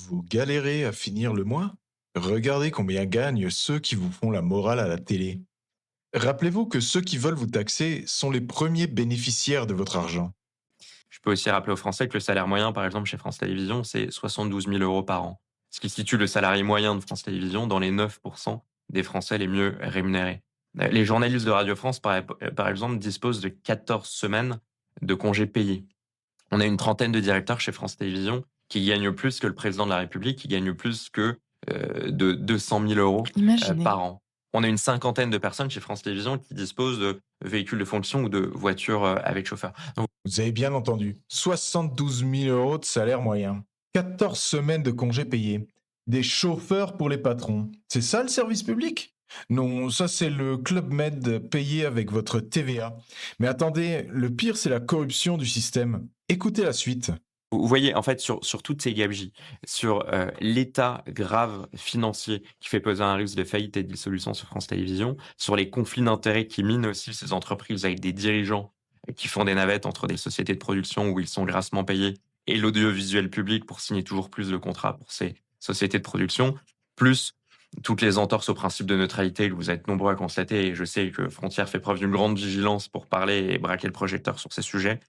Vous galérez à finir le mois? Regardez combien gagnent ceux qui vous font la morale à la télé. Rappelez-vous que ceux qui veulent vous taxer sont les premiers bénéficiaires de votre argent. Je peux aussi rappeler aux Français que le salaire moyen, par exemple, chez France Télévisions, c'est 72 000 euros par an. Ce qui situe le salarié moyen de France Télévisions dans les 9% des Français les mieux rémunérés. Les journalistes de Radio France, par exemple, disposent de 14 semaines de congés payés. On a une trentaine de directeurs chez France Télévisions qui gagnent plus que le président de la République, qui gagnent plus que de 200 000 euros Imaginez. par an. On a une cinquantaine de personnes chez France Télévisions qui disposent de véhicules de fonction ou de voitures avec chauffeur. Vous avez bien entendu. 72 000 euros de salaire moyen. 14 semaines de congés payés. Des chauffeurs pour les patrons. C'est ça le service public? Non, ça c'est le Club Med payé avec votre TVA. Mais attendez, le pire c'est la corruption du système. Écoutez la suite. Vous voyez, en fait, sur toutes ces gabegies, sur, l'état grave financier qui fait peser un risque de faillite et de dissolution sur France Télévisions, sur les conflits d'intérêts qui minent aussi ces entreprises avec des dirigeants qui font des navettes entre des sociétés de production où ils sont grassement payés et l'audiovisuel public pour signer toujours plus de contrats pour ces sociétés de production, plus toutes les entorses au principe de neutralité que vous êtes nombreux à constater et je sais que Frontières fait preuve d'une grande vigilance pour parler et braquer le projecteur sur ces sujets.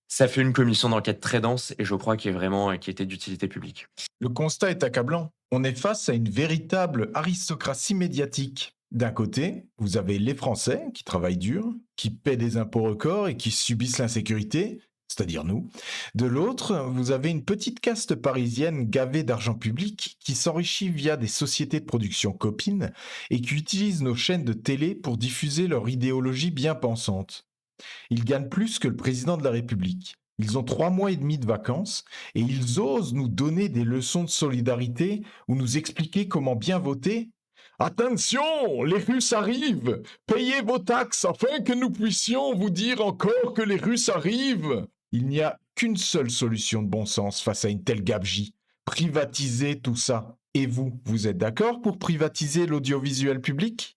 Ça fait une commission d'enquête très dense et je crois qui était d'utilité publique. Le constat est accablant. On est face à une véritable aristocratie médiatique. D'un côté, vous avez les Français qui travaillent dur, qui paient des impôts records et qui subissent l'insécurité, c'est-à-dire nous. De l'autre, vous avez une petite caste parisienne gavée d'argent public qui s'enrichit via des sociétés de production copines et qui utilise nos chaînes de télé pour diffuser leur idéologie bien pensante. Ils gagnent plus que le président de la République. Ils ont 3 mois et demi de vacances et ils osent nous donner des leçons de solidarité ou nous expliquer comment bien voter. Attention, les Russes arrivent. Payez vos taxes afin que nous puissions vous dire encore que les Russes arrivent. Il n'y a qu'une seule solution de bon sens face à une telle gabegie. Privatiser tout ça. Et vous, vous êtes d'accord pour privatiser l'audiovisuel public?